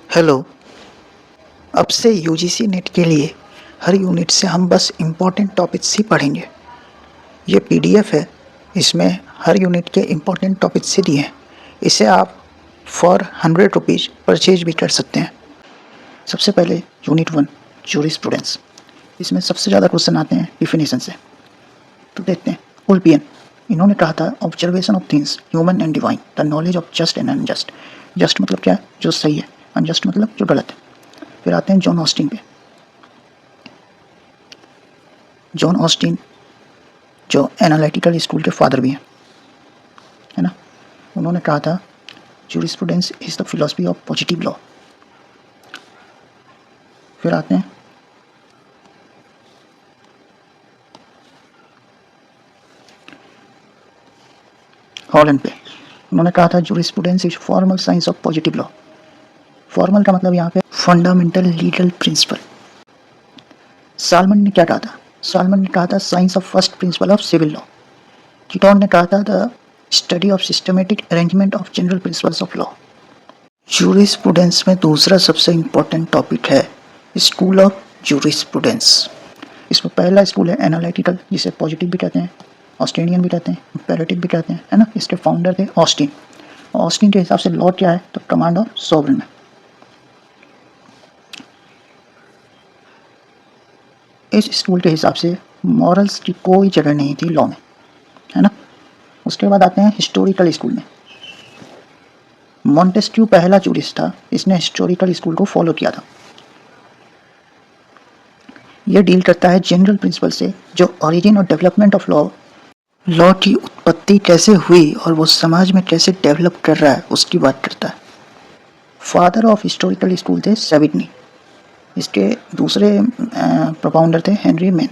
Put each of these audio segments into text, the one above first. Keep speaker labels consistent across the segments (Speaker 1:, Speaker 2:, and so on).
Speaker 1: Hello. अब से UGC net के लिए हर यूनिट से हम बस इम्पोर्टेंट टॉपिक्स ही पढ़ेंगे। ये पीडीएफ है, इसमें हर यूनिट के इम्पोर्टेंट टॉपिक्स ही दिए हैं। इसे आप फॉर 100 रुपीज़ परचेज भी कर सकते हैं। सबसे पहले यूनिट 1 जूरिस्प्रूडेंस। इसमें सबसे ज़्यादा क्वेश्चन आते हैं डिफिनेशन से। तो देखते हैं। उल्पियन, इन्होंने कहा था observation of things human and divine, the knowledge of just and unjust. Just मतलब क्या है? जो सही है। अनजस्ट मतलब जो गलत है। फिर आते हैं जॉन ऑस्टिन पे। जॉन ऑस्टिन जो एनालिटिकल स्कूल के फादर भी हैं, है ना। उन्होंने कहा था jurisprudence is the philosophy of positive law. फिर आते हैं हॉलैंड पे। उन्होंने कहा था jurisprudence is formal science of positive law. Formal का मतलब यहाँ पे फंडामेंटल लीगल प्रिंसिपल। सालमन ने क्या कहा था? सालमन ने कहा था science of first principle of civil law. Keeton ने कहा था the study of systematic arrangement of general principles of law. Jurisprudence में दूसरा सबसे इम्पोर्टेंट टॉपिक है स्कूल ऑफ जूरिस्प्रूडेंस। इसमें पहला स्कूल है एनालिटिकल, जिसे पॉजिटिव भी कहते हैं, ऑस्ट्रेनियन भी कहते हैं, इंपेरेटिव भी कहते हैं, है ना। इसके फाउंडर थे ऑस्टिन। ऑस्टिन के हिसाब से लॉ क्या है? तो कमांड ऑफ सॉवरेन है। इस स्कूल के हिसाब से मॉरल्स की कोई जगह नहीं थी लॉ में, है ना। उसके बाद आते हैं हिस्टोरिकल स्कूल में। मॉन्टेस्क्यू पहला जूरिस्ट था, इसने हिस्टोरिकल स्कूल को फॉलो किया था। यह डील करता है जनरल प्रिंसिपल से, जो ओरिजिन और डेवलपमेंट ऑफ लॉ, लॉ की उत्पत्ति कैसे हुई और वो समाज में कैसे डेवलप कर रहा है, उसकी बात करता है। फादर ऑफ हिस्टोरिकल स्कूल थे सेविग्नी। इसके दूसरे प्रोपाउंडर थे हेनरी मैन।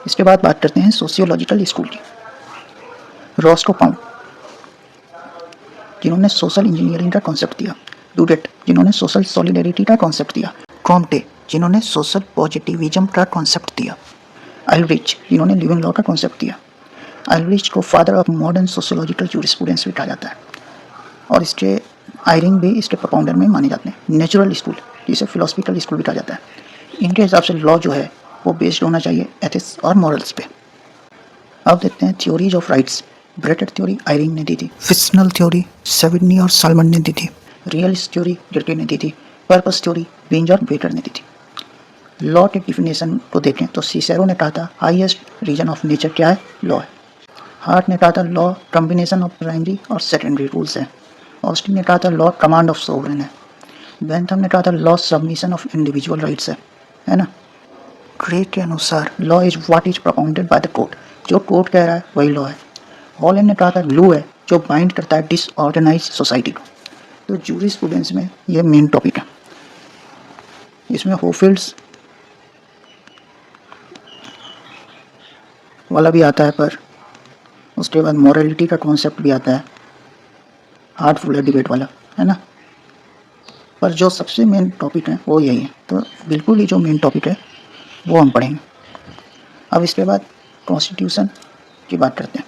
Speaker 1: इसके बाद बात करते हैं सोशियोलॉजिकल स्कूल की। रॉस्को पाउंड, जिन्होंने सोशल इंजीनियरिंग का कॉन्सेप्ट दिया। डुडेट, जिन्होंने सोशल सॉलिडेरिटी का कॉन्सेप्ट दिया। कॉम्टे, जिन्होंने सोशल पॉजिटिविज्म का कॉन्सेप्ट दिया। अल्ब्रिच, जिन्होंने लिविंग लॉ का कॉन्सेप्ट दिया। अल्ब्रिच को father of modern sociological jurisprudence भी कहा जाता है, और इसके आयरिंग भी इसके प्रोपाउंडर में माने जाते हैं। नेचुरल स्कूल, जिसे फिलोसफिकल स्कूल भी कहा जाता है। इनके हिसाब से लॉ जो है वो बेस्ड होना चाहिए एथिक्स और मॉरल्स पे। अब देखते हैं थ्योरीज ऑफ राइट्स। ब्रेटेड थ्योरी आयरिंग ने दी थी। फिक्शनल थ्योरी सेविग्नी और सालमन ने दी थी। रियलिस्ट थ्योरी गिरके ने दी थी। पर्पस थ्योरी बींज और बेटर ने दी थी। लॉ के डिफिनेशन को देखें तो सीसेरो ने कहा था हाईएस्ट रीजन ऑफ नेचर क्या है? लॉ है। हार्ट ने कहा था लॉ कॉम्बिनेशन ऑफ प्राइमरी और सेकेंडरी रूल्स है। ऑस्टिन ने कहा था लॉ कमांड ऑफ सोवरेन है। बेंथम ने कहा था law submission of individual rights है ना। ग्रे के अनुसार law is what is propounded by the court. जो कोर्ट कह रहा है वही लॉ है। हॉलैंड ने कहा था ग्लू है, जो बाइंड करता है डिसऑर्गेनाइज सोसाइटी को। तो जूरिस्प्रूडेंस में ये मेन टॉपिक है। इसमें होफील्ड्स वाला भी आता है, पर उसके बाद मॉरलिटी का कॉन्सेप्ट भी आता है, हार्टफुल डिबेट वाला, है ना। पर जो सबसे मेन टॉपिक है वो यही है। तो बिल्कुल ही जो मेन टॉपिक है वो हम पढ़ेंगे। अब इसके बाद कॉन्स्टिट्यूशन की बात करते हैं।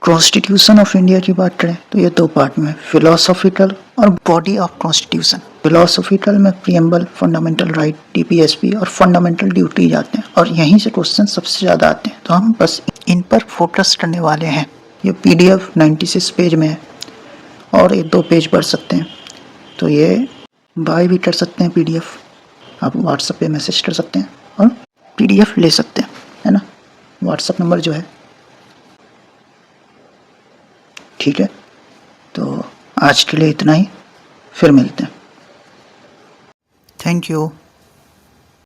Speaker 1: कॉन्स्टिट्यूशन ऑफ इंडिया की बात करें तो ये दो पार्ट में, फिलोसॉफिकल और बॉडी ऑफ कॉन्स्टिट्यूशन। फिलोसॉफिकल में प्रीएम्बल, फंडामेंटल राइट, टीपीएसपी और फंडामेंटल ड्यूटीज आते हैं, और यहीं से क्वेश्चन सबसे ज़्यादा आते हैं, तो हम बस इन पर फोकस करने वाले हैं। ये पीडीएफ 96 पेज में है, और एक दो पेज पढ़ सकते हैं। तो ये बाय भी कर सकते हैं पीडीएफ, आप व्हाट्सएप पे मैसेज कर सकते हैं और पीडीएफ ले सकते हैं, है ना। व्हाट्सएप नंबर जो है, ठीक है। तो आज के लिए इतना ही, फिर मिलते हैं। Thank you.